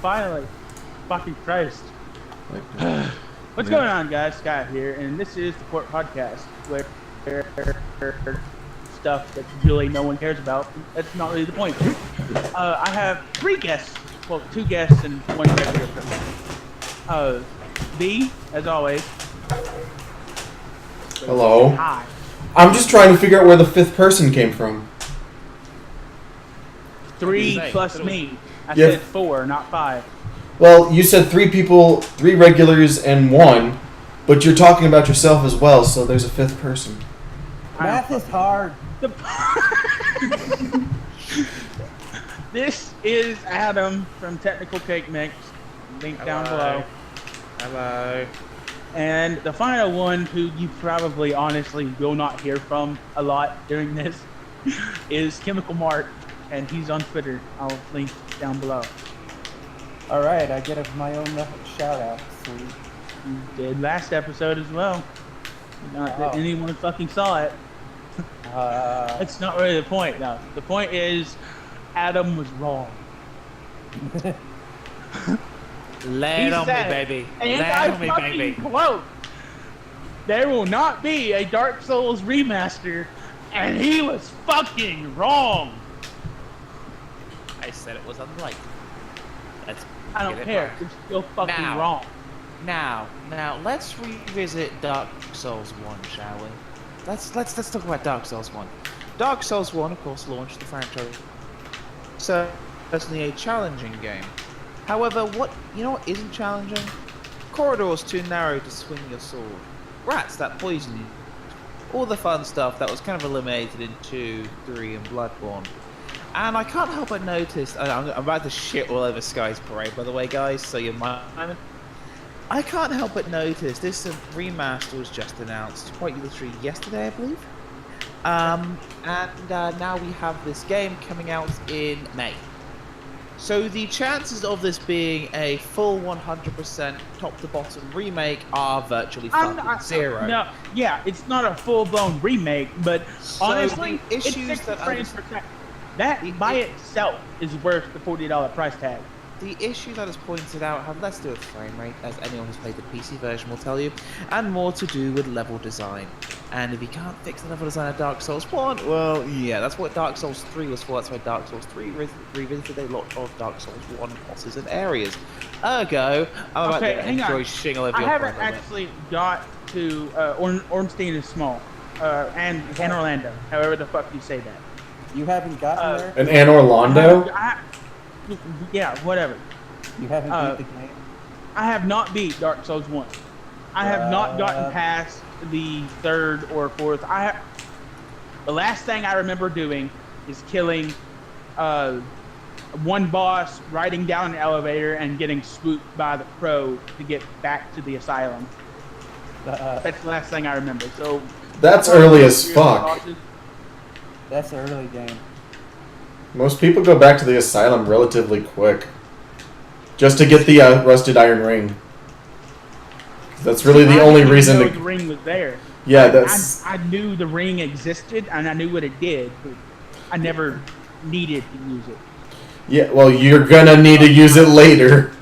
finally. Fucking Christ. What's going on, guys? Scott here, and this is the Court Podcast, where stuff that really no one cares about. That's not really the point. I have 3 guests. Well, 2 guests and 1 regular person. B, as always. Hello. Hi. I'm just trying to figure out where the 5th person came from. 3 plus me. I Yeah. said 4, not 5. Well, you said 3 people, 3 regulars, and 1, but you're talking about yourself as well, so there's a 5th person. Math is hard. This is Adam from TechnicalCakeMix. Link down below. Hello. And the final one, who you probably honestly will not hear from a lot during this, is Chemical Mark, and he's on Twitter. I'll link down below. Alright, I get my own shout out. Sweet. You did last episode as well. Not that anyone fucking saw it. That's not really the point, though. The point is, Adam was wrong. Lay it on me, baby. And Lay I it on me, fucking baby. quote, there will not be a Dark Souls remaster, and he was fucking wrong. I said it was unlikely. Let's I don't get it care. right. You're still fucking Now. wrong. Now, let's revisit Dark Souls 1, shall we? Let's talk about Dark Souls 1. Dark Souls 1, of course, launched the franchise. So, certainly a challenging game. However, what isn't challenging? Corridors too narrow to swing your sword. Rats that poison you. All the fun stuff that was kind of eliminated in 2, 3, and Bloodborne. And I can't help but notice, I'm about to shit all over Sky's Parade, by the way, guys, so you might. I can't help but notice this remaster was just announced quite literally yesterday, I believe. And now we have this game coming out in May. So the chances of this being a full 100% top-to-bottom remake are virtually fucking zero. No, yeah, it's not a full-blown remake, but So honestly, the it's issues 60 that frames per second. That by itself is worth the $40 price tag. The issue that is pointed out have less to do with frame rate, as anyone who's played the PC version will tell you, and more to do with level design. And if you can't fix the level design of Dark Souls 1, well, yeah, that's what Dark Souls 3 was for. That's why Dark Souls 3 revisited a lot of Dark Souls 1 bosses and areas. Ergo, I'm about to enjoy shitting all over I your haven't brain. actually got to Ornstein is small, and Orlando, however the fuck you say that. You haven't gotten there? And Anne Orlando? Yeah, whatever. You haven't beat the game? I have not beat Dark Souls 1. I have not gotten past the 3rd or 4th. The last thing I remember doing is killing one boss, riding down an elevator, and getting swooped by the Crowe to get back to the asylum. That's the last thing I remember. So That's early as fuck. That's an early game. Most people go back to the asylum relatively quick. Just to get the rusted iron ring. That's really the only reason the ring was there. Yeah, that's... I knew the ring existed, and I knew what it did, but I never needed to use it. Yeah, well, you're gonna need to use it later.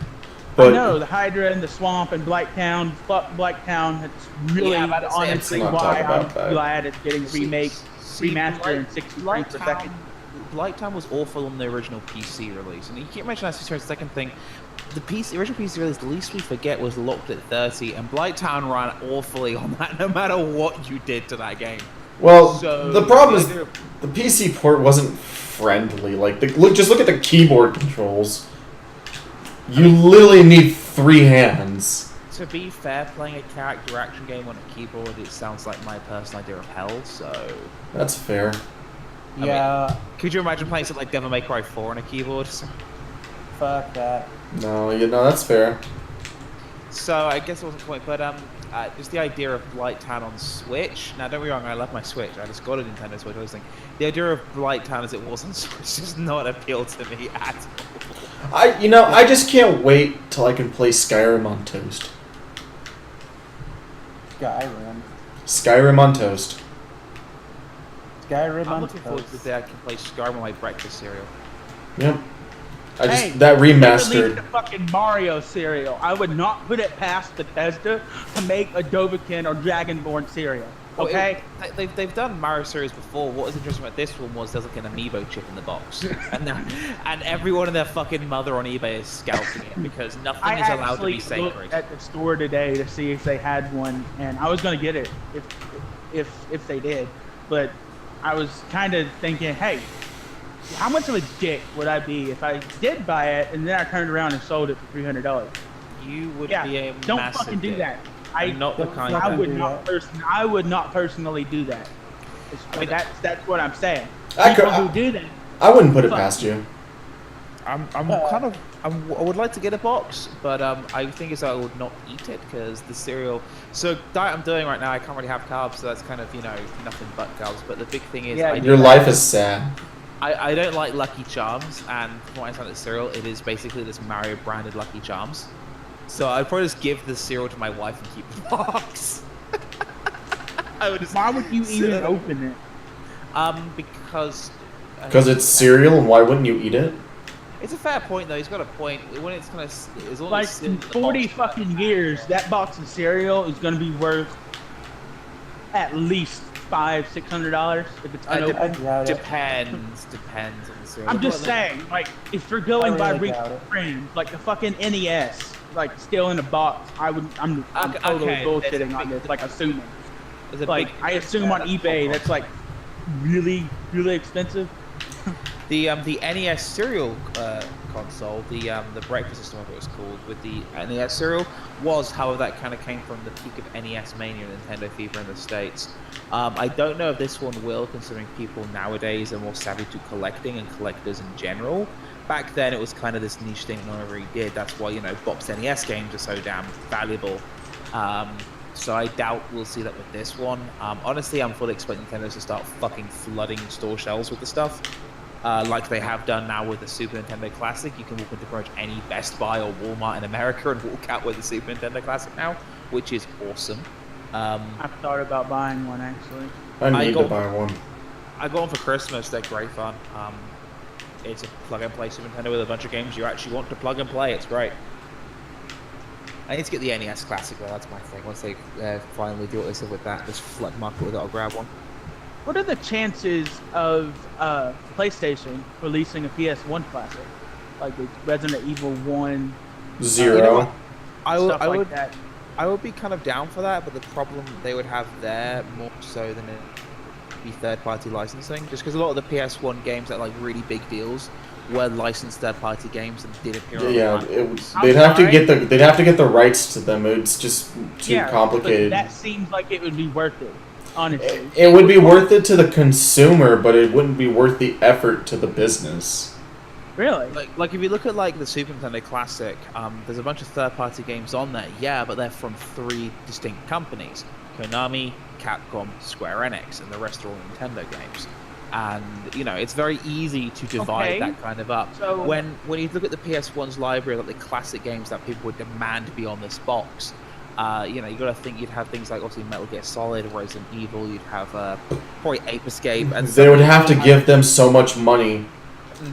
But I know, the Hydra and the Swamp and Blacktown. Fuck Blacktown. That's really honestly why I'm glad it's getting remastered in 60 frames per second. Blighttown was awful on the original PC release, and you can't mention that the second thing. The original PC release, the least we forget, was locked at 30, and Blighttown ran awfully on that, no matter what you did to that game. Well, so, the problem is the PC port wasn't friendly. Like, just look at the keyboard controls. You literally need 3 hands. To be fair, playing a character action game on a keyboard, it sounds like my personal idea of hell. So that's fair. Yeah. I mean, could you imagine playing something like Devil May Cry 4 on a keyboard? Fuck that. No, that's fair. So I guess it wasn't the point, but just the idea of Blighttown on Switch. Now, don't get me wrong, I love my Switch. I just got a Nintendo Switch. I was thinking the idea of Blighttown as it was on Switch does not appeal to me at all. I just can't wait till I can play Skyrim on toast. Skyrim on toast. Skyrim I'm on looking forward to toast. the day I can play Skyrim on my breakfast cereal. Yep. that They released remastered. the fucking Mario cereal. I would not put it past Bethesda to make a Dovahkiin or Dragonborn cereal. Okay? They've done Mario series before. What was interesting about this one was there's like an amiibo chip in the box, and everyone and their fucking mother on eBay is scalping it because nothing is allowed to be actually looked sacred. at the store today to see if they had one, and I was gonna get it if they did, but I was kind of thinking, hey, how much of a dick would I be if I did buy it and then I turned around and sold it for $300? You would Yeah, be a don't massive fucking do dick. that. I'm not the kind I of would not I would not personally do that. That's what I'm saying. I People could- who do that. I wouldn't put it Fuck. past you. I would like to get a box, but I think I would not eat it because the cereal. So diet I'm doing right now, I can't really have carbs, so that's kind of nothing but carbs. But the big thing is, Yeah, Your life is sad. I don't like Lucky Charms, and from what I understand, the cereal it is basically this Mario branded Lucky Charms. So I'd probably just give the cereal to my wife and keep the box. I would just. Why would you even open it? Because. Because it's cereal, and why wouldn't you eat it? It's a fair point though. He's got a point. When it's kind of as long Like as it's in the 40 box- fucking years, that box of cereal is gonna be worth at least $500-$600 if it's unopened. doubt it. Depends on the cereal. I'm just saying, like, if you're going by really reach doubt it. frame, like the fucking NES, like still in a box, I'm totally Okay, bullshitting on this, like assuming. There's a Like big, I assume on eBay that's like really expensive. the NES cereal console, the breakfast system, whatever it was called, with the NES cereal was, however, that kind of came from the peak of NES mania and Nintendo fever in the States. I don't know if this one will, considering people nowadays are more savvy to collecting and collectors in general. Back then, it was kind of this niche thing no one really did. That's why, box NES games are so damn valuable. So I doubt we'll see that with this one. Honestly, I'm fully expecting Nintendo to start fucking flooding store shelves with the stuff. Like they have done now with the Super Nintendo Classic. You can walk into pretty much any Best Buy or Walmart in America and walk out with the Super Nintendo Classic now, which is awesome. I've thought about buying one actually. I need got- to buy one. I got one for Christmas. They're great fun. It's a plug-and-play Super Nintendo with a bunch of games you actually want to plug and play. It's great. I need to get the NES Classic though. That's my thing. Once they finally do what they said with that, this flood market, we gotta grab one. What are the chances of PlayStation releasing a PS1 classic, like the Resident Evil 1, 0. You know what? stuff like that? I would be kind of down for that, but the problem they would have there more so than it be third-party licensing, just because a lot of the PS1 games that are like really big deals were licensed third-party games and did appear on Yeah, platforms. I'm they'd have to sorry? get the rights to them. It's just too Yeah, complicated. But that seems like it would be worth it, honestly. It would be worth it to the consumer, but it wouldn't be worth the effort to the business. Really? Like if you look at like the Super Nintendo Classic, there's a bunch of third-party games on there, yeah, but they're from 3 distinct companies: Konami, Capcom, Square Enix, and the rest are all Nintendo games. And it's very easy to divide Okay. that kind of up. So- when you look at the PS1's library, like the classic games that people would demand to be on this box, you got to think you'd have things like obviously Metal Gear Solid, Resident Evil. You'd have probably Ape Escape, and They would have to give them so much money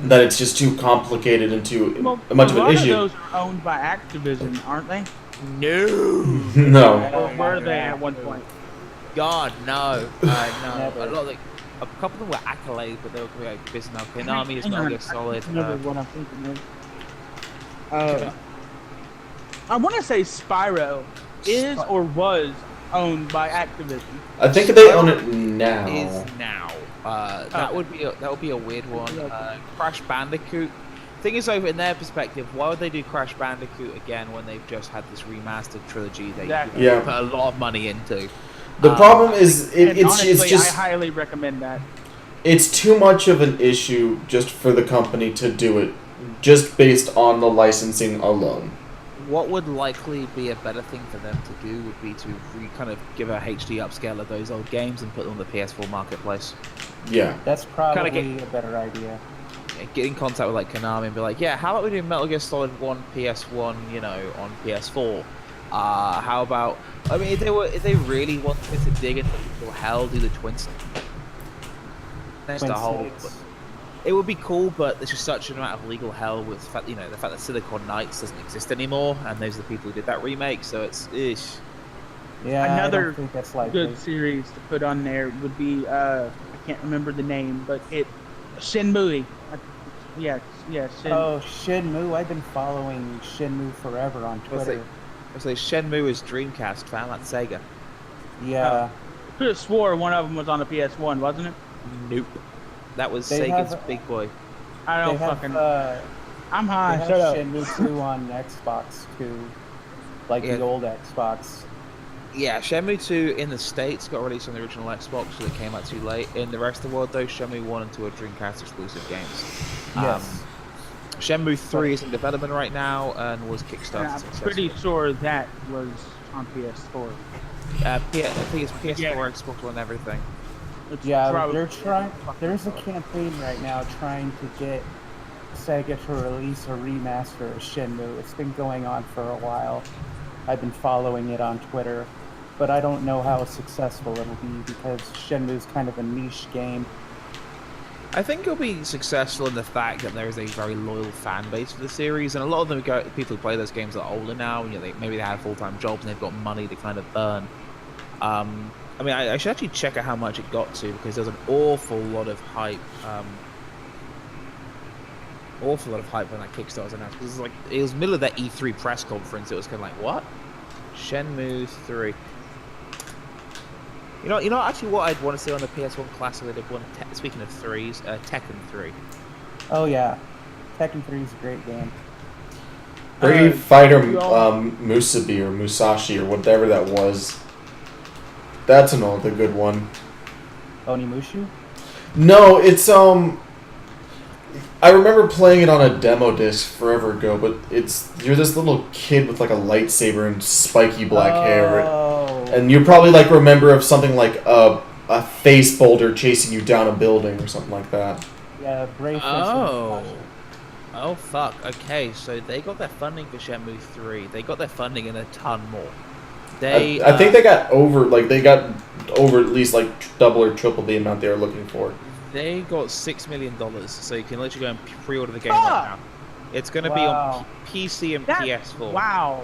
that it's just too complicated and too much of a an lot issue. of those are owned by Activision, aren't they? No. No. Or were they at one point? God, no. No. Never. A lot of a couple of them were accolades, but they were like business now. Konami is Hang Metal on, Gear Solid. I remember what I'm thinking of. I want to say Spyro is or was owned by Activision. I think they own it now. Is now. That would be a weird one. Crash Bandicoot. Thing is, over in their perspective, why would they do Crash Bandicoot again when they've just had this remastered trilogy they Exactly. Yeah. put a lot of money into? The problem is And it's honestly, just I highly recommend that. it's too much of an issue just for the company to do it just based on the licensing alone. What would likely be a better thing for them to do would be to kind of give a HD upscale of those old games and put them on the PS4 marketplace. Yeah. That's probably get- a better idea. Get in contact with like Konami and be like, yeah, how about we do Metal Gear Solid 1 PS1, on PS4? How about, I mean, if they really wanted to dig into hell, do the Twin Snakes. Twin The whole, Snakes. It would be cool, but there's just such an amount of legal hell with the fact, the fact that Silicon Knights doesn't exist anymore, and those are the people who did that remake. So it's ish. Yeah, Another I don't think that's likely. good series to put on there would be I can't remember the name, but Shenmue. Yeah. Oh, Shenmue! I've been following Shenmue forever on Twitter. I say Shenmue is Dreamcast fan, that's Sega. Yeah. I could have swore one of them was on the PS1, wasn't it? Nope. That was They Sega's have- big boy. I They don't have, fucking. I'm they high. have Shut up. Shenmue 2 on Xbox too, like Yeah. the old Xbox. Yeah, Shenmue 2 in the States got released on the original Xbox, so it came out too late. In the rest of the world, though, Shenmue 1 and 2 are Dreamcast exclusive games. Yes. Shenmue 3 is in development right now and was Kickstarted And I'm successfully. pretty sure that was on PS4. I think it's PS4, Yeah. Xbox One, everything. It's Yeah, probably- they're trying. There's a campaign right now trying to get Sega to release a remaster of Shenmue. It's been going on for a while. I've been following it on Twitter, but I don't know how successful it'll be because Shenmue's kind of a niche game. I think it'll be successful in the fact that there is a very loyal fan base for the series, and a lot of them people who play those games are older now. Maybe they have full-time jobs and they've got money to kind of burn. I mean, I should actually check out how much it got to because there's an awful lot of hype. Awful lot of hype when that Kickstarter was announced. Because it was middle of that E3 press conference. It was kind of like, what? Shenmue 3. You know, actually, what I'd want to see on the PS1 Classic, they'd want. Speaking of threes, Tekken 3. Oh yeah, Tekken 3 is a great game. Brave Fighter you all- Musabi or Musashi or whatever that was. That's another good one. Onimushu? No, it's I remember playing it on a demo disc forever ago, but you're this little kid with like a lightsaber and spiky black hair, Oh. and you probably like remember of something like a face boulder chasing you down a building or something like that. Yeah, Brave. Oh fuck. Okay, so they got their funding for Shenmue 3. They got their funding and a ton more. I think they got over at least like double or triple the amount they were looking for. They got $6 million, so you can literally go and pre-order the game right now. It's going to be on PC and PS4. Wow.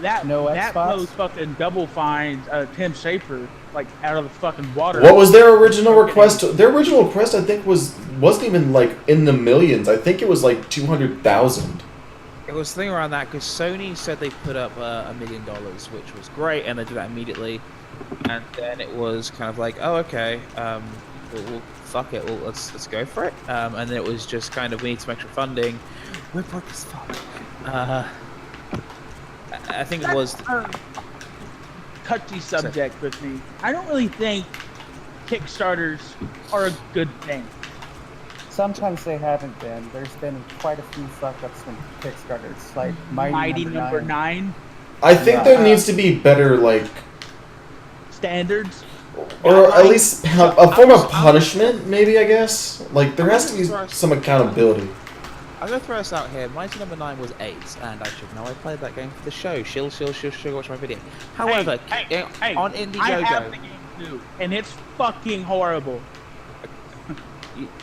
That Xbox? blows fucking double finds Tim Schafer like out of the fucking water. What was their original request? Their original request, I think, wasn't even like in the millions. I think it was like 200,000. It was a thing around that because Sony said they put up $1 million, which was great, and they did that immediately. And then it was kind of like, oh, okay, we'll fuck it, let's go for it. And then it was just kind of, we need some extra funding. We're broke as fuck. I think it was. Touchy subject with me. I don't really think Kickstarters are a good thing. Sometimes they haven't been. There's been quite a few fuck-ups from Kickstarters, like Mighty Number 9 I think there needs to be better, like, standards. or at least a form of punishment, maybe, I guess. Like, there has to be some accountability. I'm gonna throw this out here. Mighty Number 9 was 8, and I should know I played that game for the show. She'll watch my video. However, hey, on I have Indiegogo, the game too, and it's fucking horrible.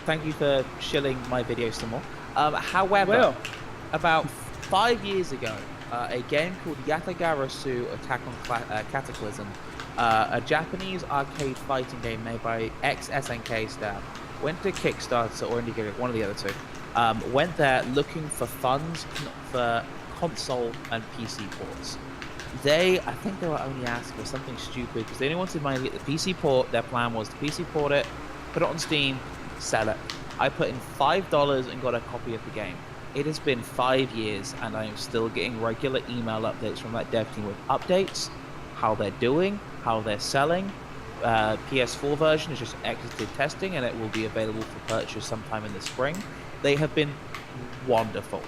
thank you for shilling my video some more. However, about 5 years ago, a game called Yatagarasu Attack on Cataclysm, a Japanese arcade fighting game made by ex-SNK staff, went to Kickstarter or Indiegogo, one of the other two. Went there looking for funds for console and PC ports. I think they were only asking for something stupid because they only wanted money to get the PC port. Their plan was to PC port it, put it on Steam, sell it. I put in $5 and got a copy of the game. It has been 5 years and I am still getting regular email updates from that dev team with updates, how they're doing, how they're selling. PS4 version is just exited testing and it will be available for purchase sometime in the spring. They have been wonderful.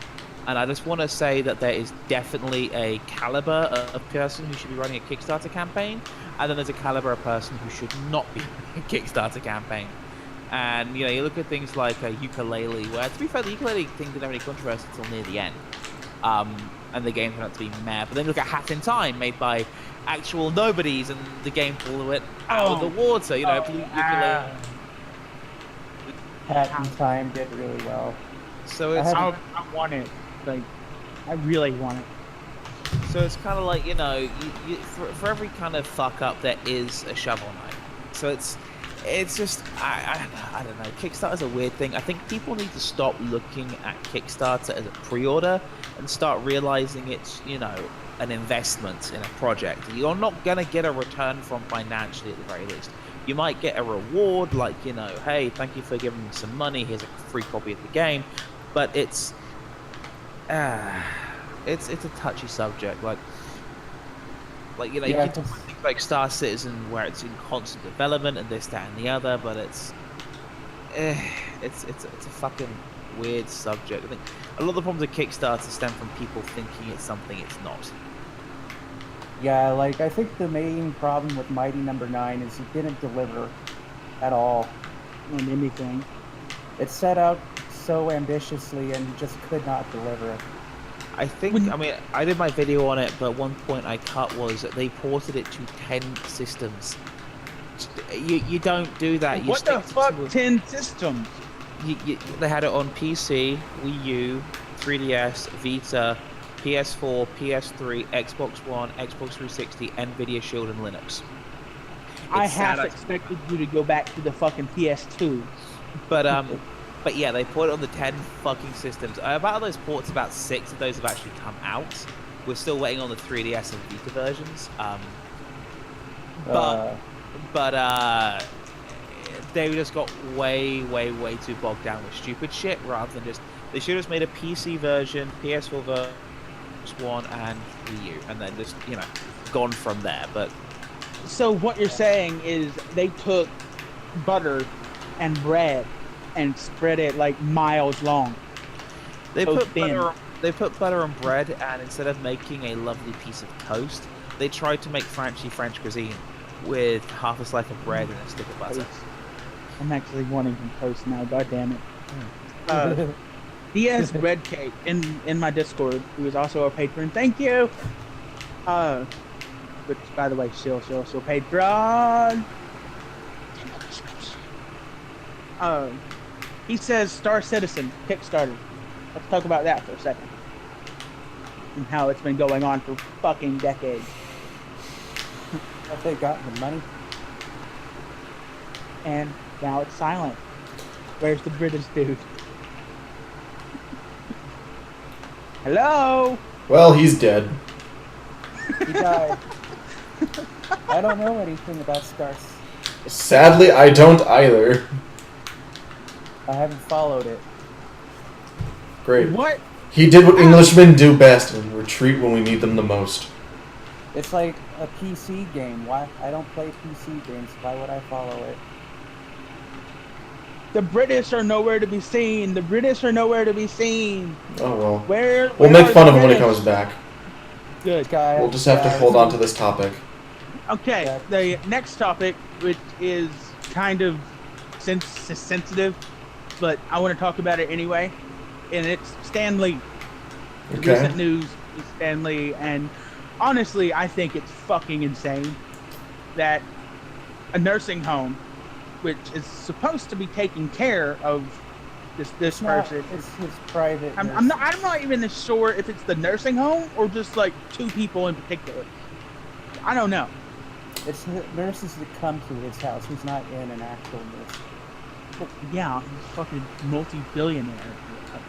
And I just want to say that there is definitely a caliber of person who should be running a Kickstarter campaign, and then there's a caliber of person who should not be running a Kickstarter campaign. And, you look at things like Yooka Laylee, where, to be fair, the Yooka Laylee thing didn't have any controversy until near the end. And the game turned out to be meh. But then look at Hat in Time, made by actual nobodies, and the game blew it out of the water. Blue Yooka Laylee. Hat in Time did really well. So it's I I want it. Like, I really want it. So it's kind of like, for every kind of fuck up there is a Shovel Knight. So it's just, I don't know. Kickstarter's a weird thing. I think people need to stop looking at Kickstarter as a pre-order and start realizing it's, an investment in a project. You're not going to get a return from financially at the very least. You might get a reward like, hey, thank you for giving me some money. Here's a free copy of the game. But it's a touchy subject. You can talk about things like Star Citizen where it's in constant development and this, that, and the other, but it's a fucking weird subject. I think a lot of the problems with Kickstarter stem from people thinking it's something it's not. Yeah, I think the main problem with Mighty Number 9 is it didn't deliver at all On anything. It set out so ambitiously and just could not deliver. I did my video on it, but one point I cut was that they ported it to 10 systems. You don't do that. What the fuck? 10 systems? They had it on PC, Wii U, 3DS, Vita, PS4, PS3, Xbox One, Xbox 360, Nvidia Shield, and Linux. I half expected you to go back to the fucking PS2. But yeah, they put it on the 10 fucking systems. About of those ports, about 6 of those have actually come out. We're still waiting on the 3DS and Vita versions. They just got way too bogged down with stupid shit rather than just... They should have just made a PC version, PS4 version, One, and Wii U, and then just, gone from there. But so what you're saying is they took butter and bread and spread it like miles long. They put butter on bread, and instead of making a lovely piece of toast, they tried to make French cuisine with half a slice of bread and a stick of butter. I'm actually wanting some toast now. God damn it. DS-Breadcake in my Discord, who is also a patron. Thank you. Which, by the way, still patron. He says Star Citizen Kickstarter. Let's talk about that for a second. And how it's been going on for fucking decades. Have they gotten the money? And now it's silent. Where's the British dude? Hello? Well, he's dead. He died. I don't know anything about Star. Sadly, I don't either. I haven't followed it. Great. What? He did what Englishmen do best and retreat when we need them the most. It's like a PC game. Why? I don't play PC games. Why would I follow it? The British are nowhere to be seen. The British are nowhere to be seen. Oh well. Where We'll make are fun the of him when he British? comes back. Good. Guys, We'll just have to hold on to this topic. Okay, the next topic, which is kind of sensitive, but I want to talk about it anyway, and it's Stan Lee. The Okay. recent news is Stan Lee, and honestly, I think it's fucking insane that a nursing home, which is supposed to be taking care of this person. It's his private. I'm not even sure if it's the nursing home or just like two people in particular. I don't know. It's nurses that come to his house. He's not in an actual nurse. Well, yeah, he's a fucking multi-billionaire.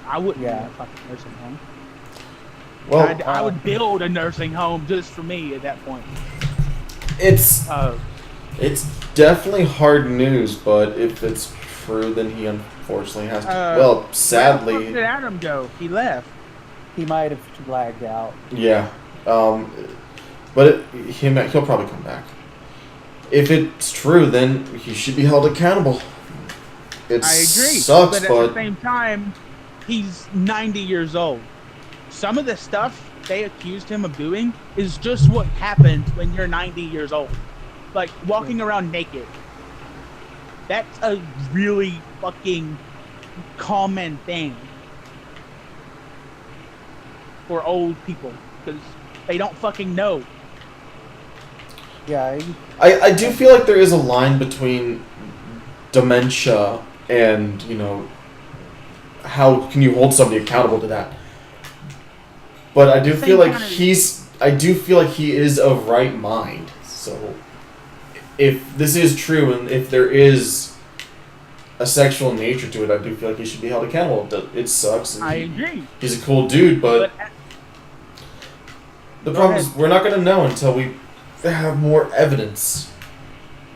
I wouldn't be in Yeah. a fucking nursing home. Well, I would build a nursing home just for me at that point. it's definitely hard news, but if it's true, then he unfortunately has to. Well, Where sadly, did Adam go? He left. He might have lagged out. yeah. But he'll probably come back. If it's true, then he should be held accountable. It I agree. sucks, but at the same time, he's 90 years old. Some of the stuff they accused him of doing is just what happens when you're 90 years old. Like walking around naked. That's a really fucking common thing for old people because they don't fucking know. Yeah, I do feel like there is a line between dementia and how can you hold somebody accountable to that? But I do feel like he is of right mind. So if this is true and if there is a sexual nature to it, I do feel like he should be held accountable. It sucks. I agree. He's a cool dude, but the problem is we're not going to know until we have more evidence.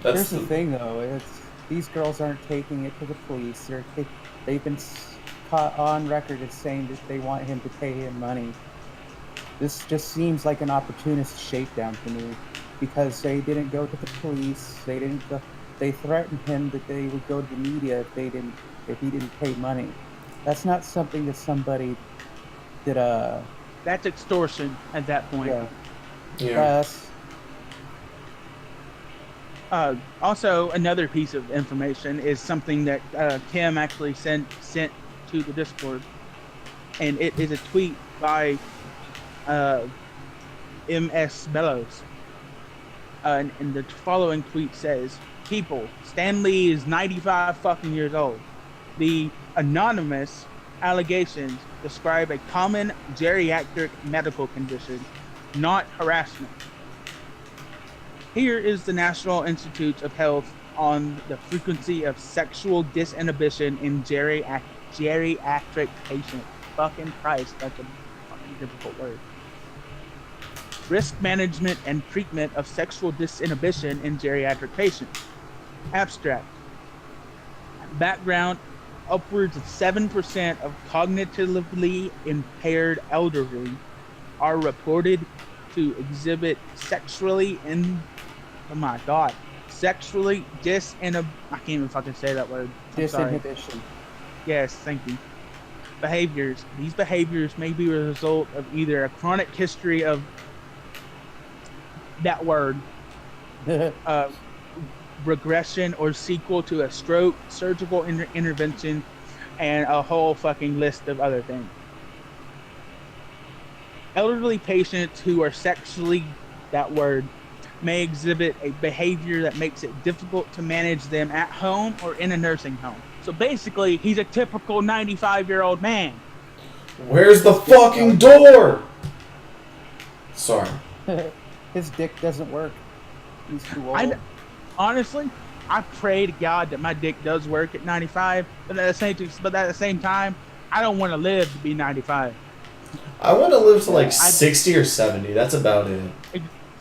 Here's the thing, though. These girls aren't taking it to the police. They've been caught on record as saying that they want him to pay him money. This just seems like an opportunist shakedown to me, because they didn't go to the police. They threatened him that they would go to the media if he didn't pay money. That's not something that somebody did. That's extortion at that point. Yeah. Also, another piece of information is something that Kim actually sent to the Discord, and it is a tweet by MS Bellows. And the following tweet says, "People, Stan Lee is 95 fucking years old. The anonymous allegations describe a common geriatric medical condition, not harassment. Here is the National Institutes of Health on the frequency of sexual disinhibition in geriatric patients." Fucking Christ, that's a fucking difficult word. Risk management and treatment of sexual disinhibition in geriatric patients. Abstract. Background: upwards of 7% of cognitively impaired elderly are reported to exhibit sexually I can't even fucking say that word. Disinhibition. Yes, thank you. Behaviors. These behaviors may be a result of either a chronic history of that word, regression, or sequel to a stroke, surgical intervention, and a whole fucking list of other things. Elderly patients who are sexually, that word, may exhibit a behavior that makes it difficult to manage them at home or in a nursing home. So basically, he's a typical 95-year-old man. Where's the fucking door? Sorry. His dick doesn't work. He's too old. Honestly, I pray to God that my dick does work at 95, but at the same time, I don't want to live to be 95. I want to live to like 60 or 70. That's about it.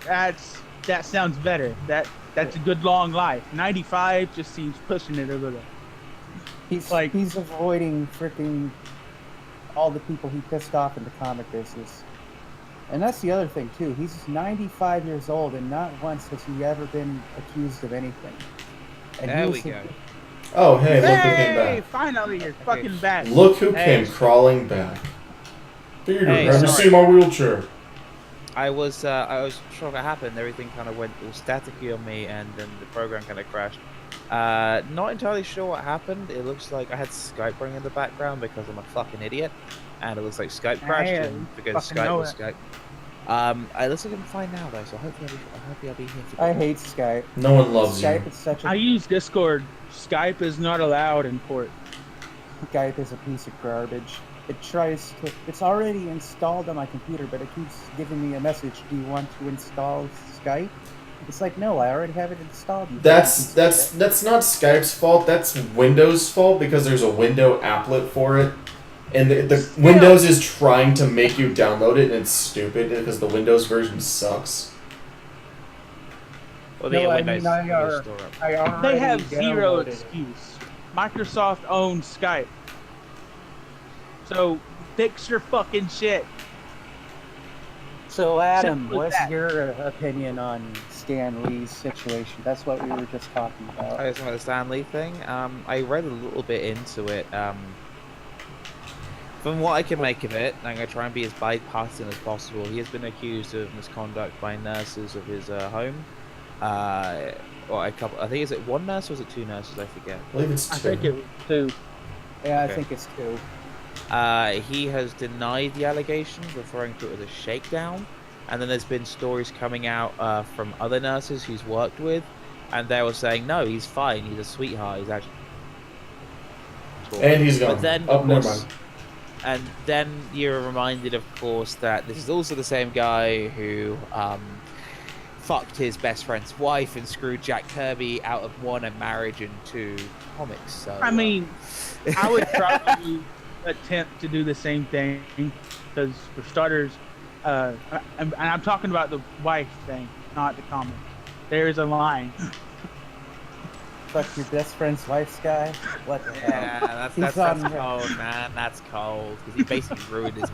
That sounds better. That's a good long life. 95 just seems pushing it a little. He's avoiding freaking all the people he pissed off in the comic business. And that's the other thing too. He's 95 years old, and not once has he ever been accused of anything. And there we go. Oh, hey, look who came back. Finally, you're fucking back. Look who came crawling back. Peter, have you sorry. seen my wheelchair? I was sure what happened. Everything kind of went all staticky on me, and then the program kind of crashed. Not entirely sure what happened. It looks like I had Skype running in the background because I'm a fucking idiot, and it looks like Skype crashed because Skype was Skype. It looks like I'm fine now though, so hopefully I'll be here. I hate Skype. No one loves Skype you. is such a... I use Discord. Skype is not allowed in port. Skype is a piece of garbage. It's already installed on my computer, but it keeps giving me a message. Do you want to install Skype? It's like, no, I already have it installed. That's not Skype's fault. That's Windows' fault because there's a window applet for it, and the Windows is trying to make you download it, and it's stupid because the Windows version sucks. Well, No, I Windows, mean, I Windows Store up. They have zero downloaded it. excuse. Microsoft owns Skype. So fix your fucking shit. So, Adam, Simple as what's that. your opinion on Stan Lee's situation? That's what we were just talking about. I just about the Stan Lee thing. I read a little bit into it. From what I can make of it, I'm going to try and be as bipartisan as possible. He has been accused of misconduct by nurses of his home. Or a couple. I think, is it one nurse or is it two nurses? I forget. I believe it's 2. I think it was 2. Yeah, Okay. I think it's 2. He has denied the allegations, referring to it as a shakedown. And then there's been stories coming out from other nurses he's worked with, and they were saying, no, he's fine, he's a sweetheart, he's actually... cool. And he's gone. But then, Oh, of never course, mind. and then you're reminded, of course, that this is also the same guy who fucked his best friend's wife and screwed Jack Kirby out of 1, a marriage, and 2, comics. So I mean, I would probably attempt to do the same thing because, for starters, and I'm talking about the wife thing, not the comic. There is a line. Fuck your best friend's wife's guy. What the hell? yeah, that's cold, man. That's cold because he basically ruined his.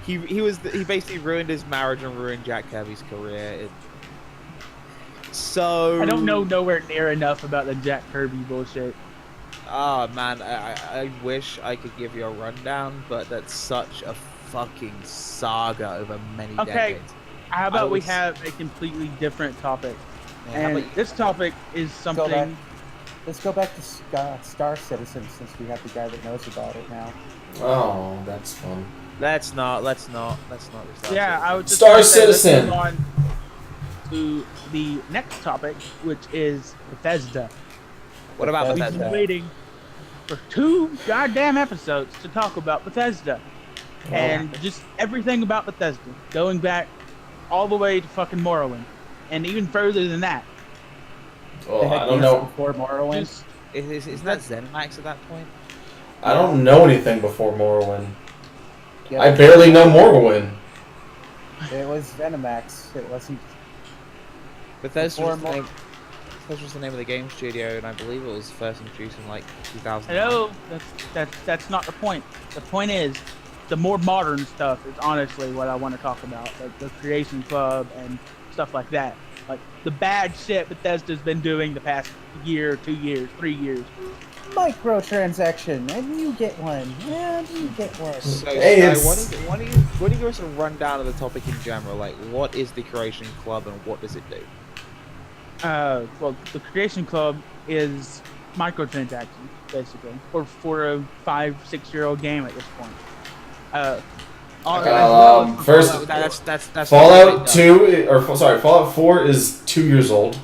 He basically ruined his marriage and ruined Jack Kirby's career. So I don't know nowhere near enough about the Jack Kirby bullshit. Oh man, I wish I could give you a rundown, but that's such a fucking saga over many decades. How about we have a completely different topic? Yeah, and this topic is something. Let's go back to Star Citizen since we have the guy that knows about it now. Oh, that's fun. Let's not. Yeah, I would just Star say, let's Citizen. move on to the next topic, which is Bethesda. What about We've Bethesda? been waiting for 2 goddamn episodes to talk about Bethesda. And just everything about Bethesda. Going back all the way to fucking Morrowind. And even further than that. Oh, I don't know. Before Morrowind. Isn't that ZeniMax at that point? I don't know anything before Morrowind. Yeah, I barely know Morrowind. It was Venomax. It wasn't. Bethesda was the name of the game studio, and I believe it was first introduced in like 2000. Hello? That's not the point. The point is, the more modern stuff is honestly what I want to talk about. Like the Creation Club and stuff like that. Like the bad shit Bethesda's been doing the past year, 2 years, 3 years. Microtransaction, and you get one. And you get one. So, Hey, it's- why don't you give us a rundown of the topic in general? Like, what is the Creation Club and what does it do? Well, the Creation Club is microtransactions, basically, for a 5-6-year-old game at this point. First, That's Fallout 2, Fallout 4 is 2 years old.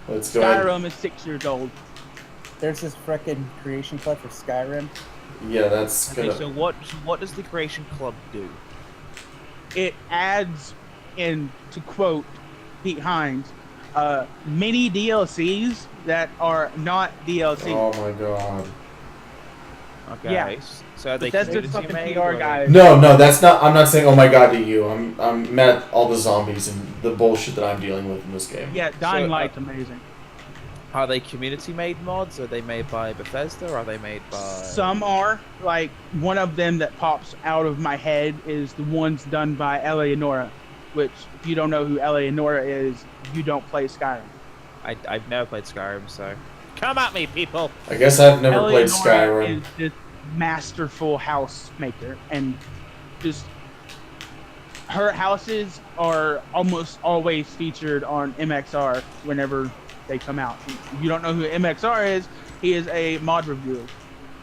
Let's go ahead. Skyrim is 6 years old. There's this frickin' Creation Club for Skyrim. Yeah, that's Okay, gonna. so what does the Creation Club do? It adds, in to quote Pete Hines, mini DLCs that are not DLC. Oh my god. Okay. Yeah. So are they Bethesda's community fucking made, PR or- guys. No, that's not. I'm not saying oh my god to you. I'm mad at all the zombies and the bullshit that I'm dealing with in this game. Yeah, Dying So, Light's amazing. Are they community made mods? Are they made by Bethesda? Or are they made by? Some are. Like, one of them that pops out of my head is the ones done by Eleonora, which, if you don't know who Eleonora is, you don't play Skyrim. I've never played Skyrim, so come at me, people. I guess I've never played Eleonora Skyrim. is this masterful house maker, and just her houses are almost always featured on MXR whenever they come out. If you don't know who MXR is, he is a mod reviewer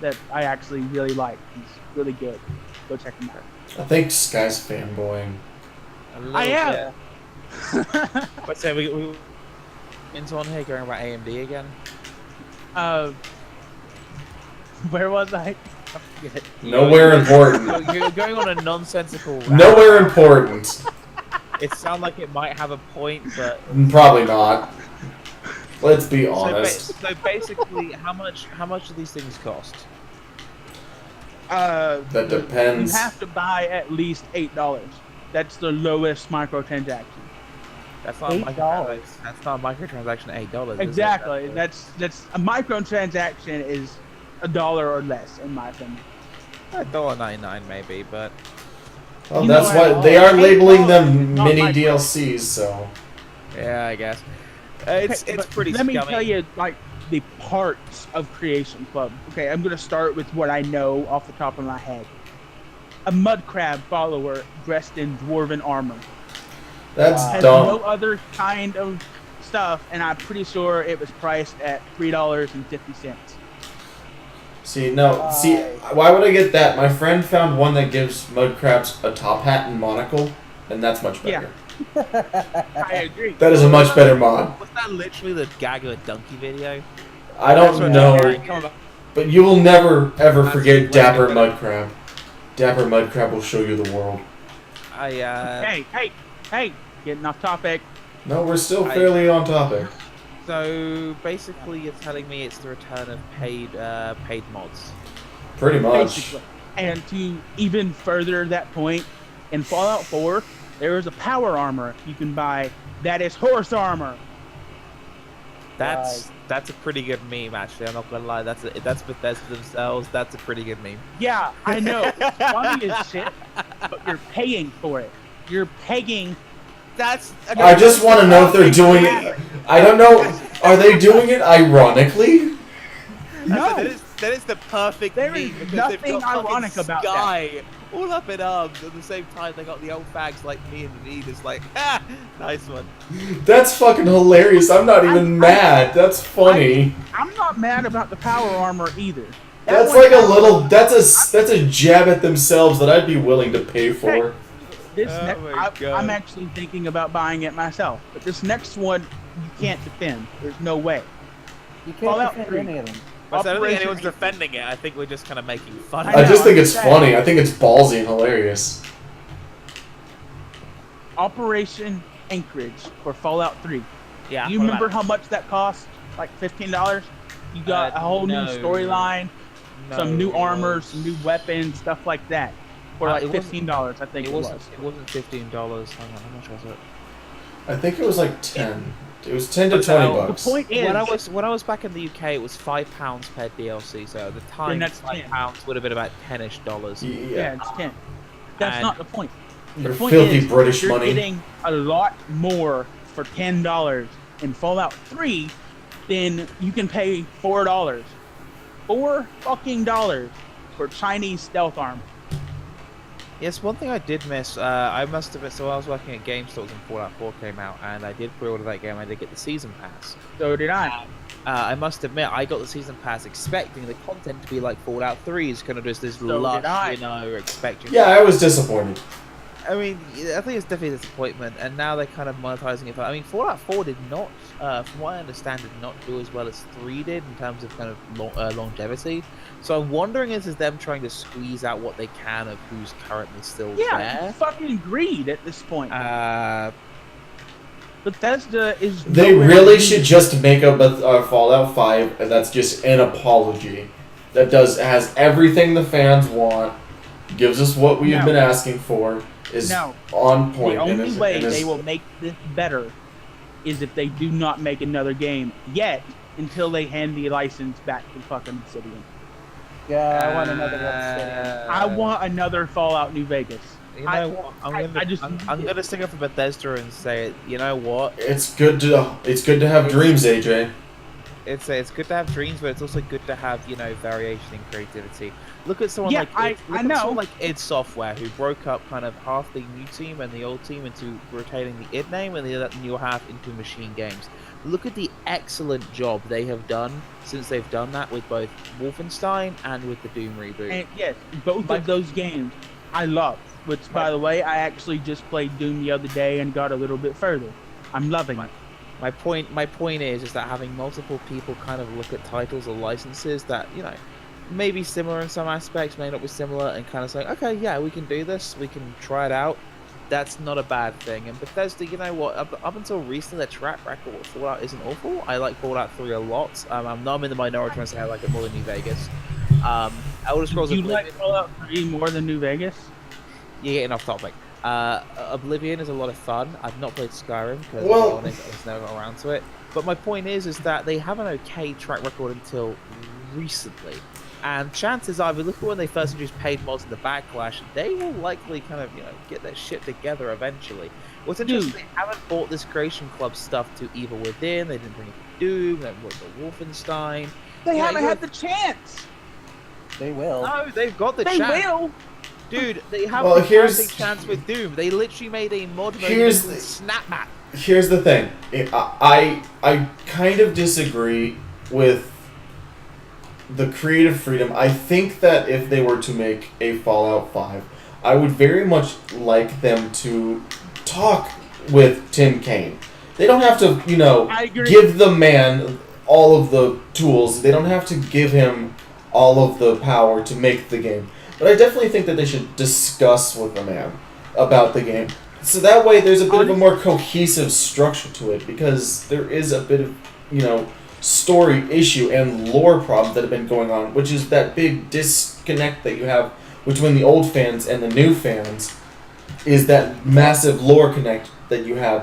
that I actually really like. He's really good. Go check him out. I think Sky's fanboying. I am. But so we into on here going about AMD again. Where was I? Nowhere important. You're going on a nonsensical rant. Nowhere important. It sounds like it might have a point, but Probably not. Let's be honest. so basically, how much do these things cost? That depends. You have to buy at least $8. That's the lowest microtransaction. That's not a $8. That's not a microtransaction. $8. Exactly. That's a microtransaction is $1 or less, in my opinion. $1.99 maybe, but Well, You that's know, why they are $8 labeling is them not mini micro. DLCs. So yeah, I guess it's Okay, but pretty. Let me scummy. tell you, like, the parts of Creation Club. Okay, I'm gonna start with what I know off the top of my head. A mud crab follower dressed in dwarven armor. that's Has dumb. no other kind of stuff, and I'm pretty sure it was priced at $3.50. See, why would I get that? My friend found one that gives mud crabs a top hat and monocle, and that's much better. I agree. That is a much better mod. Was that literally the gag of a donkey video? I That's don't what- know. Alright, come on. But you will never ever forget Wait, Dapper wait. Mudcrab. Dapper Mudcrab will show you the world. Hey, getting off topic. No, we're still fairly on topic. So basically, you're telling me it's the return of paid mods. Pretty much. Basically. And to even further that point, in Fallout 4, there is a power armor you can buy that is horse armor. That's a pretty good meme, actually. I'm not gonna lie. That's Bethesda themselves. That's a pretty good meme. Yeah, I know. It's funny as shit, but you're paying for it. You're paying. I just want to know if they're doing it. I don't know. Are they doing it ironically? No. That is the perfect There meme is because nothing they've got ironic fucking about Sky all up in arms. At the same time, they got the old fags like me and the leaders like, nice one. That's fucking hilarious. I'm not even mad. That's funny. I'm not mad about the power armor either. That's like a little. That's a jab at themselves that I'd be willing to pay for. I'm actually thinking about buying it myself, but this next one you can't defend. There's no way. You can't Fallout defend 3. any of them. I don't think Operation anyone's defending it. I think we're just kind of making fun of I it. just think I'm it's saying. funny. I think it's ballsy and hilarious. Operation Anchorage for Fallout 3. Yeah. Do you remember how much that cost? Like $15? You got a whole new storyline, some new armor, some new weapons, stuff like that. For like $15, I think it was. It wasn't $15. Hang on, how much was it? I think it was like 10. It was 10 to 20 bucks. The point is, When I was back in the UK, it was £5 per DLC. So at the time, that's £5 would have been about $10-ish. yeah, it's 10. That's And not the point. They're The point filthy is, British you're money. getting a lot more for $10 in Fallout 3 than you can pay $4. $4 fucking dollars for Chinese stealth armor. Yes, one thing I did miss, I must have, so I was working at GameStop when Fallout 4 came out, and I did pre-order that game. I did get the season pass. So did I. I must admit, I got the season pass expecting the content to be like Fallout 3's, kind of just this lush, did I. you know, expecting. Yeah, I was disappointed. I mean, I think it's definitely a disappointment, and now they're kind of monetizing it. I mean, Fallout 4 did not, from what I understand, did not do as well as 3 did in terms of kind of longevity. So I'm wondering is them trying to squeeze out what they can of who's currently still Yeah, there. fucking greed at this point. Bethesda is. They nowhere really near- should just make a Fallout 5, and that's just an apology. That has everything the fans want, gives us what we have been asking for, is on point. The only way they will make this better is if they do not make another game yet until they hand the license back to fucking Obsidian. Yeah, I want another Obsidian. I want another Fallout New Vegas. You know what? I'm gonna stick up for Bethesda and say, you know what? It's good to have dreams, AJ. It's good to have dreams, but it's also good to have, you know, variation in creativity. Look at someone someone like id Software, who broke up kind of half the new team and the old team into rotating the id name and the other new half into Machine Games. Look at the excellent job they have done since they've done that with both Wolfenstein and with the Doom reboot. And yes, both of those games I love. Which, by the way, I actually just played Doom the other day and got a little bit further. I'm loving it. My point is that having multiple people kind of look at titles or licenses that, you know, may be similar in some aspects, may not be similar, and kind of saying, okay, yeah, we can do this, we can try it out. That's not a bad thing. And Bethesda, you know what? Up until recently, their track record with Fallout isn't awful. I like Fallout 3 a lot. I'm in the minority when I say I like it more than New Vegas. Elder Scrolls You like Fallout 3 more than New Vegas? You're getting off topic. Oblivion is a lot of fun. I've not played Skyrim because I was never got around to it. But my point is that they have an okay track record until recently. And chances are, if you look at when they first introduced paid mods in the Backlash, they will likely kind of, you know, get their shit together eventually. What's interesting, they haven't brought this Creation Club stuff to Evil Within, they didn't bring it to Doom, they haven't brought it to Wolfenstein. They haven't had the chance! They will. No, they've got the chance. They will! Dude, they have the chance with Doom. They literally made a mod mode called Snapmap. Here's the thing. I kind of disagree with the creative freedom. I think that if they were to make a Fallout 5, I would very much like them to talk with Tim Kaine. They don't have to, you know, give the man all of the tools. They don't have to give him all of the power to make the game. But I definitely think that they should discuss with the man about the game. So that way there's a bit of a more cohesive structure to it, because there is a bit of, story issue and lore problems that have been going on, which is that big disconnect that you have between the old fans and the new fans, is that massive lore connect that you have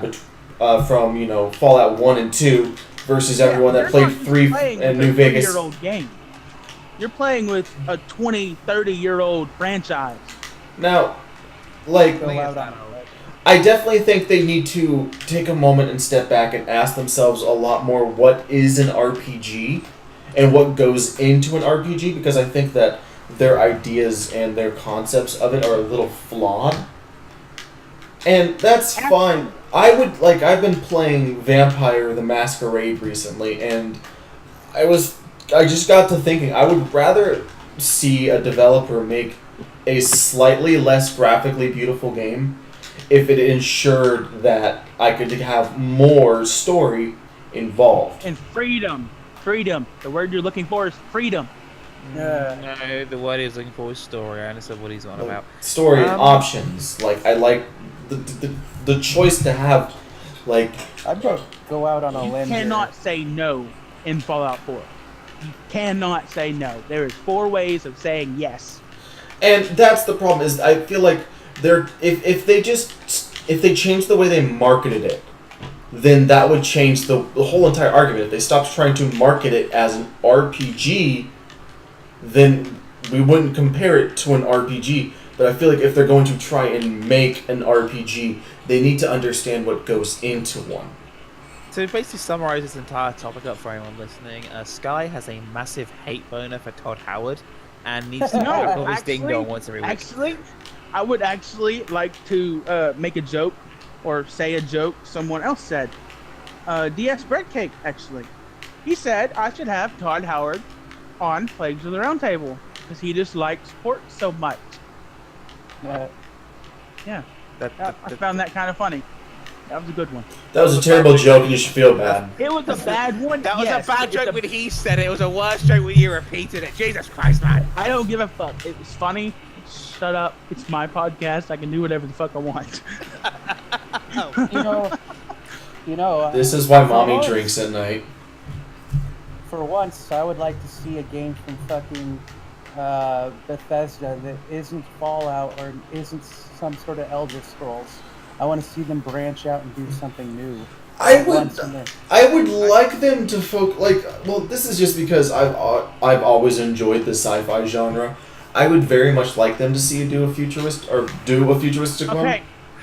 from, Fallout 1 and 2 versus everyone that played 3 and New Vegas. Year-old game. You're playing with a 20, 30-year-old franchise. Now, Go I definitely think they need to take a moment and step back and ask themselves a lot more what is an RPG and what goes into an RPG, because I think that their ideas and their concepts of it are a little flawed. And that's fine. I've been playing Vampire the Masquerade recently, and I just got to thinking, I would rather see a developer make a slightly less graphically beautiful game if it ensured that I could have more story involved. And freedom. Freedom. The word you're looking for is freedom. No, the word he's looking for is story. I understand what he's on about. Story and options. I like the choice to have, I'd go out on a limb. You cannot say no in Fallout 4. You cannot say no. There is 4 ways of saying yes. And that's the problem, is I feel like if they change the way they marketed it, then that would change the whole entire argument. If they stopped trying to market it as an RPG, then we wouldn't compare it to an RPG. But I feel like if they're going to try and make an RPG, they need to understand what goes into one. To basically summarize this entire topic up for anyone listening, Sky has a massive hate boner for Todd Howard and needs to pick up his ding dong once every week. Actually, I would actually like to make a joke or say a joke someone else said. DS-Breadcake, actually. He said I should have Todd Howard on Plagues of the Roundtable because he just likes pork so much. Yeah. I found that kind of funny. That was a good one. That was a terrible joke, and you should feel bad. It was a bad one. That was a bad joke when he said it. It was a worse joke when you repeated it. Jesus Christ, man. I don't give a fuck. It was funny. Shut up. It's my podcast. I can do whatever the fuck I want. This is why mommy drinks at night. For once, I would like to see a game from fucking Bethesda that isn't Fallout or isn't some sort of Elder Scrolls. I want to see them branch out and do something new. I would like them to this is just because I've always enjoyed the sci-fi genre. I would very much like them to see do a futuristic one. Okay,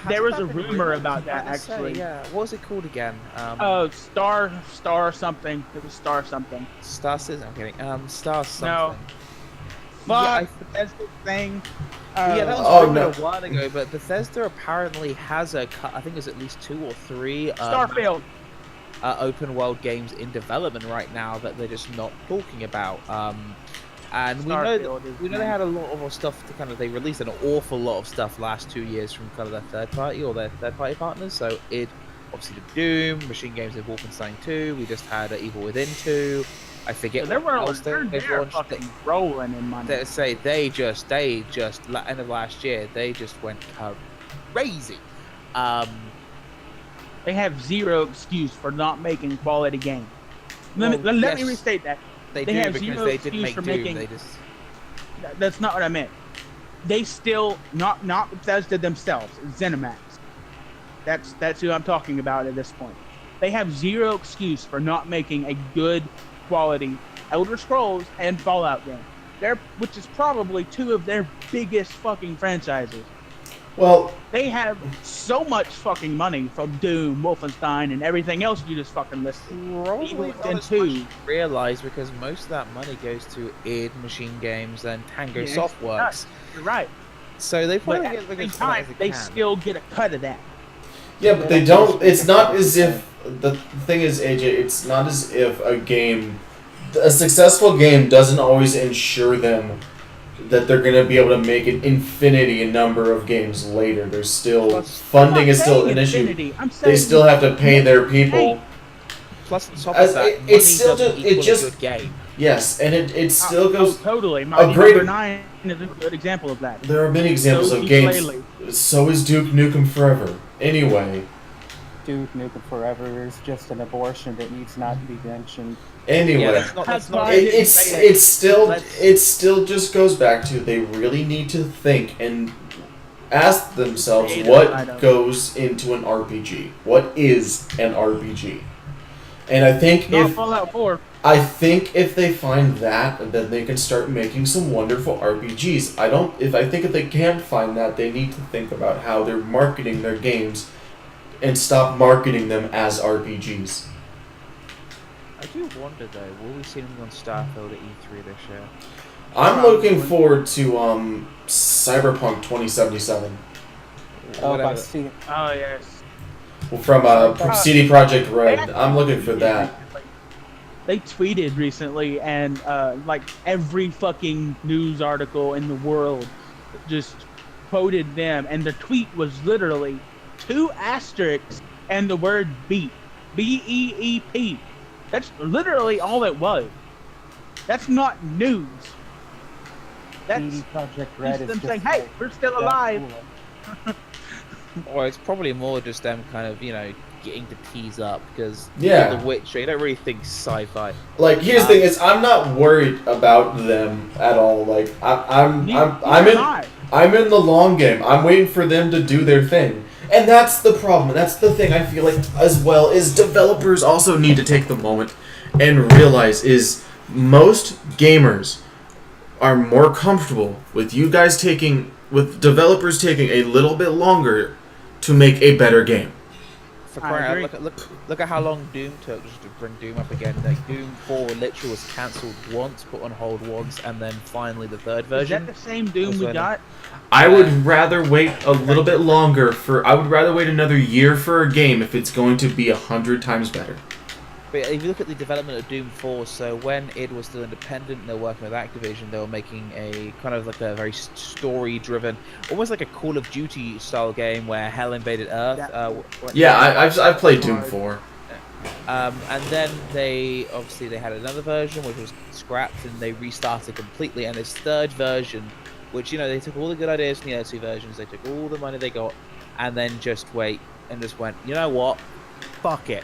there was a rumor about that actually. Yeah, what was it called again? Star something. It was Star something. Star Citizen. I'm kidding. Star something. No. Fuck, Bethesda thing. Yeah, that was a while ago, but Bethesda apparently has I think there's at least 2 or 3 Starfield. Open world games in development right now that they're just not talking about. And we know they had a lot of stuff they released an awful lot of stuff last 2 years from kind of their third party partners. So it obviously the Doom, Machine Games did Wolfenstein 2. We just had Evil Within 2. I forget. So they're fucking rolling in money. They just end of last year they just went crazy. They have zero excuse for not making quality games. Let me restate that. They do have because zero they didn't excuse make for Doom. making. That's not what I meant. They still not Bethesda themselves. ZeniMax. That's who I'm talking about at this point. They have zero excuse for not making a good quality Elder Scrolls and Fallout game. Which is probably 2 of their biggest fucking franchises. Well, they have so much fucking money from Doom, Wolfenstein, and everything else you just fucking listed. Probably not as much realize because most of that money goes to id Machine Games and Tango Softworks. You're right. So they probably at the same time, they still get a cut of that. Yeah, but they don't. It's not as if the thing is, AJ. It's not as if a successful game doesn't always ensure them that they're going to be able to make an infinity number of games later. There's still funding is still an issue. They still have to pay their people. Plus, on top of that, money doesn't equal a good game. Yes, and it still goes. Totally. Mighty great- Number 9 is a good example of that. There are many examples So of is games. Laylee. So is Duke Nukem Forever. Anyway, Duke Nukem Forever is just an abortion that needs not to be mentioned. anyway. Yeah, that's not. why- It still just goes back to they really need to think and ask themselves Creative what item. goes into an RPG. What is an RPG? And I think Not if Fallout 4. if they find that, then they can start making some wonderful RPGs. I think if they can't find that, they need to think about how they're marketing their games and stop marketing them as RPGs. I do wonder though, will we see anything on Starfield at E3 this year? I'm looking forward to Cyberpunk 2077 Oh, Whatever. by Steam. Oh, yes. from CD Projekt Red. I'm looking for that. They tweeted recently, and like every fucking news article in the world just quoted them, and the tweet was literally 2 asterisks and the word beep. BEEP. That's literally all it was. That's not news. That's CD Projekt Red just is them just saying, hey, like, we're still that's alive. cool. Or it's probably more just them kind of, getting to tease up, because Yeah. The Witcher, you don't really think sci-fi. Like, here's the thing: is I'm not worried about them at all. Like, I'm in the long game. I'm waiting for them to do their thing, and that's the problem. That's the thing I feel like as well is developers also need to take the moment and realize is most gamers are more comfortable with developers taking a little bit longer to make a better game. For I crying out, agree. look at how long Doom took just to bring Doom up again. Like Doom 4 literally was cancelled once, put on hold once, and then finally the third Is version. that the same Doom was we when- got? I would rather wait a little bit longer I would rather wait another year for a game if it's going to be 100 times better. But if you look at the development of Doom 4, so when id was still independent and they were working with Activision, they were making a kind of like a very story-driven, almost like a Call of Duty style game where hell invaded Earth. Yeah, I've played Doom 4. And then they had another version which was scrapped and they restarted completely. And this third version, which they took all the good ideas from the early versions, they took all the money they got, and then just went, you know what, fuck it.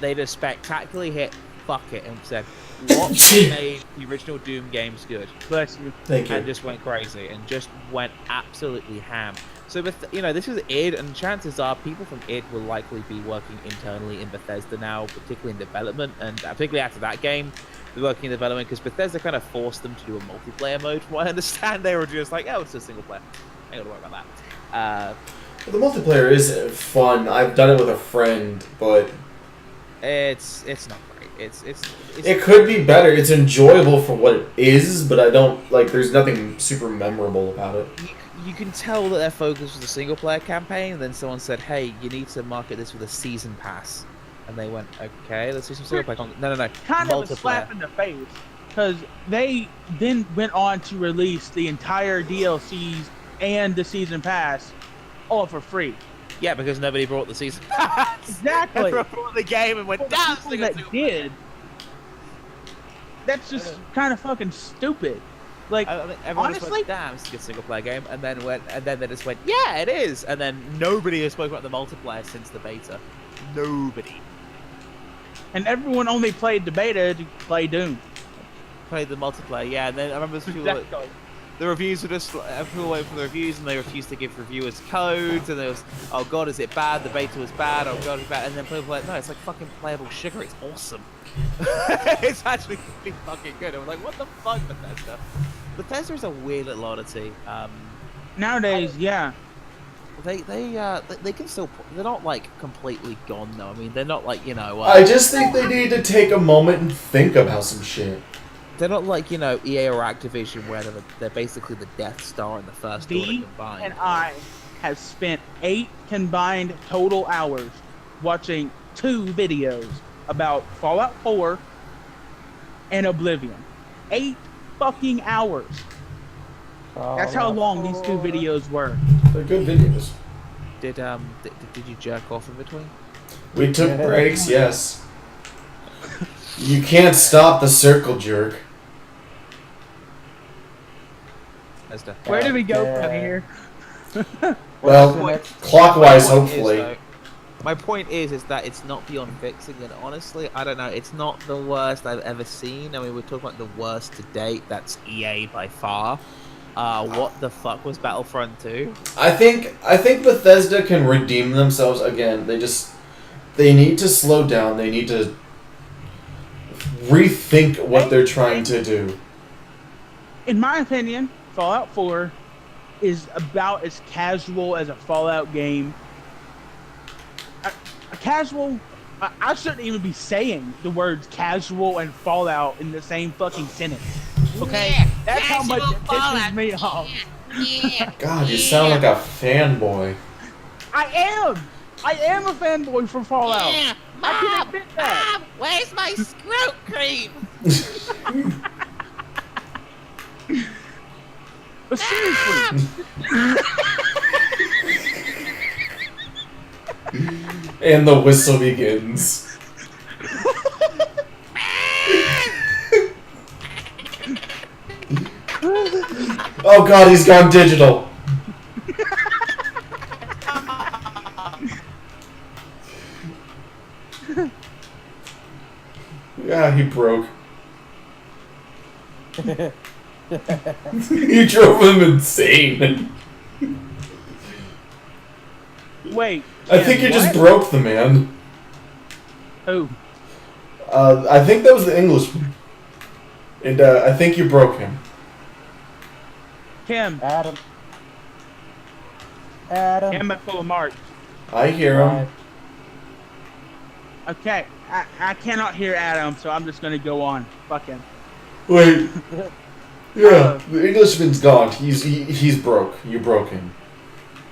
They just spectacularly hit fuck it and said, what made the original Doom games good? Bless you. Thank you. And just went crazy and just went absolutely ham. So, this is id, and chances are people from id will likely be working internally in Bethesda now, particularly in development, and particularly after that game, they're working in development because Bethesda kind of forced them to do a multiplayer mode. From what I understand, they were just like, oh, it's a single player. I ain't gotta worry about that. The multiplayer is fun. I've done it with a friend, but It's not great. it could be better. It's enjoyable for what it is, but I don't like. There's nothing super memorable about it. You can tell that their focus was a single player campaign, and then someone said, hey, you need to market this with a season pass. And they went, okay, let's do some single player content. No. Kind of a slap in the face, because they then went on to release the entire DLCs and the season pass all for free. Yeah, because nobody brought the season pass. Exactly. Everyone brought the game and went, Well, the damn, people that did, that's just kind of fucking stupid. Like, I think everyone just honestly, went, damn, it's a good single player game, and then they just went, yeah, it is, and then nobody has spoken about the multiplayer since the beta. Nobody and everyone only played the beta to play Doom. played the multiplayer. Yeah, and then I remember people Exactly. the reviews were just people waiting for the reviews, and they refused to give reviewers codes, and there was, oh god, is it bad? The beta was bad. Oh god, it's bad. And then people were like, no, it's like fucking playable sugar. It's awesome. It's actually really fucking good. I was like, what the fuck, Bethesda? Bethesda is a weird little oddity. Nowadays, yeah. They can still. They're not like completely gone though. I mean, they're not like I just think they need to take a moment and think about some shit. they're not like EA or Activision where they're basically the Death Star in the first order V combined. and I have spent 8 combined total hours watching 2 videos about Fallout 4 and Oblivion. 8 fucking hours. That's how long these 2 videos were. They're good videos. Did you jerk off in between? We took breaks, yes. You can't stop the circle jerk. Bethesda. Where do we go from here? Well, My clockwise, point is, hopefully. though, my point is that it's not beyond fixing, and honestly, I don't know. It's not the worst I've ever seen. I mean, we're talking about the worst to date. That's EA by far. What the fuck was Battlefront 2? I think Bethesda can redeem themselves again. They need to slow down. They need to rethink what they're trying to do. In my opinion, Fallout 4 is about as casual as a Fallout game. A casual... I shouldn't even be saying the words casual and Fallout in the same fucking sentence. Okay? Yeah, That's how much it pisses Fallout. me off. Yeah. God, you sound like a fanboy. I am a fanboy for Fallout. Yeah. I can Mom, admit that. Mom, where's my scrote cream? But seriously, And the whistle begins. Oh God, he's gone digital. Yeah, he broke. You drove him insane. wait. I think you just what? broke the man. Who? I think that was the Englishman. And I think you broke him. Kim. Adam. Kim at full of marks. I hear him. Okay, I cannot hear Adam, so I'm just gonna go on. Fuck him. Wait. Yeah, the Englishman's gone. He's broke. You broke him.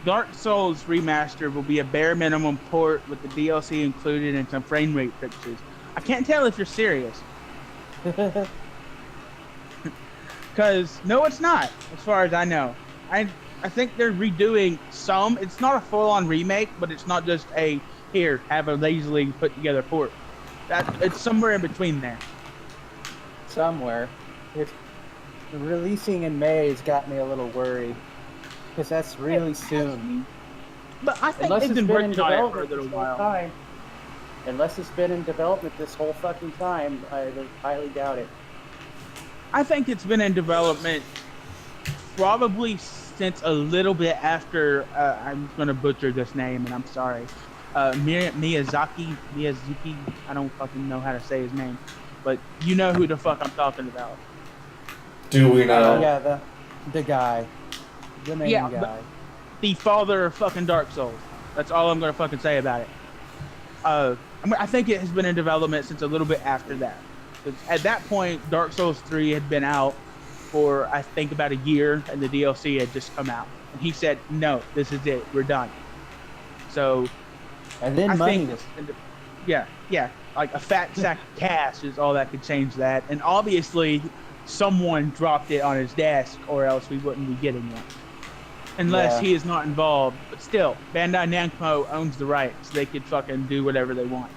Dark Souls Remastered will be a bare minimum port with the DLC included and some frame rate fixes. I can't tell if you're serious. Because, no, it's not, as far as I know. I think they're redoing some. It's not a full-on remake, but it's not just a, here, have a lazily put-together port. It's somewhere in between there. Somewhere. It's releasing in May has got me a little worried. Because that's really soon. But I think Unless they've it's been been in working on it for a development little this whole while. time. Unless it's been in development this whole fucking time, I highly doubt it. I think it's been in development probably since a little bit after, I'm going to butcher this name, and I'm sorry. Miyazaki, I don't fucking know how to say his name. But you know who the fuck I'm talking about. Do we know? Yeah, the guy. The main Yeah, guy. The father of fucking Dark Souls. That's all I'm going to fucking say about it. I think it has been in development since a little bit after that. 'Cause at that point, Dark Souls 3 had been out for, I think, about a year, and the DLC had just come out. And he said, no, this is it. We're done. So, And then I money think, was... yeah, like a fat sack of cash is all that could change that. And obviously, someone dropped it on his desk, or else we wouldn't be getting it. Unless he is not involved. But still, Bandai Namco owns the rights. They could fucking do whatever they want.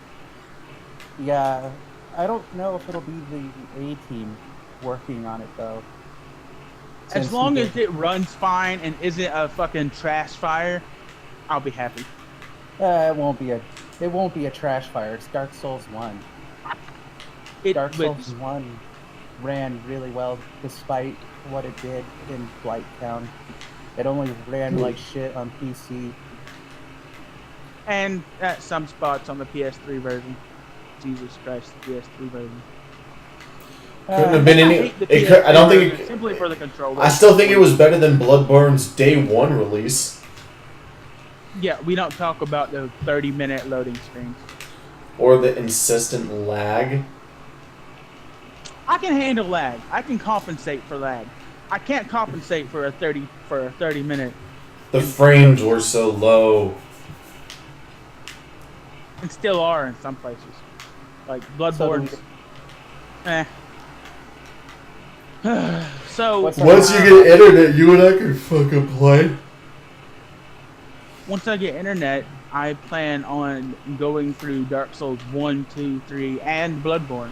Yeah, I don't know if it'll be the A-team working on it, though. As long as it runs fine and isn't a fucking trash fire, I'll be happy. It won't be a trash fire. It's Dark Souls 1. Dark Souls 1 ran really well despite what it did in Blighttown. It only ran like shit on PC. And at some spots on the PS3 version. Jesus Christ, the PS3 version. Couldn't have been any. I don't think. Simply for the controller. I still think it was better than Bloodborne's day one release. Yeah, we don't talk about the 30-minute loading screens. Or the insistent lag. I can handle lag. I can compensate for lag. I can't compensate for a 30 minute. The frames were so low. And still are in some places. Like Bloodborne. So Once you get internet, you and I can fucking play. once I get internet, I plan on going through Dark Souls 1, 2, 3, and Bloodborne.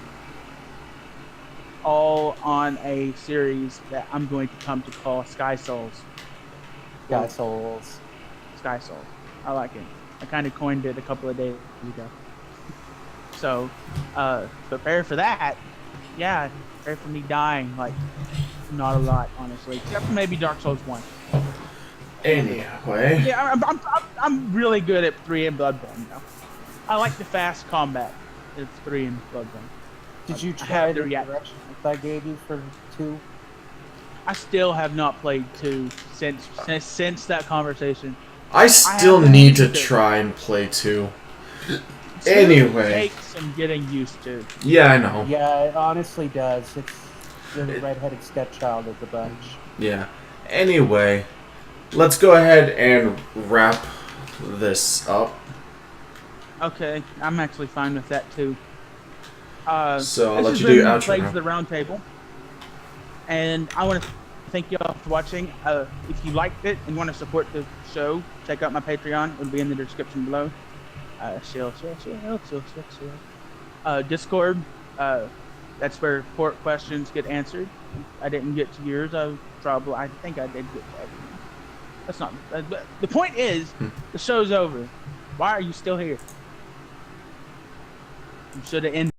all on a series that I'm going to come to call Sky Souls. Got souls. Sky Souls. I like it. I kind of coined it a couple of days ago. So, prepare for that. Yeah, prepare for me dying. Like, not a lot, honestly. Except for maybe Dark Souls 1. Anyway. Yeah, I'm really good at 3 and Bloodborne, though. I like the fast combat. It's 3 and Bloodborne. Did you I try have the the reaction. directions I gave you for 2? I still have not played 2 since that conversation. I still haven't need to either. try and play 2. 2 Anyway. takes some getting used to. Yeah, I know. Yeah, it honestly does. It's the redheaded stepchild of the bunch. Yeah. Anyway, let's go ahead and wrap this up. Okay, I'm actually fine with that too. So I'll this let has you do been outro Plagues now. of the Roundtable, and I want to thank you all for watching. If you liked it and want to support the show, check out my Patreon. It'll be in the description below. Chill. Discord. That's where port questions get answered. I didn't get to yours. I think I did get to everyone. That's not. But the point is, the show's over. Why are you still here? You should have ended.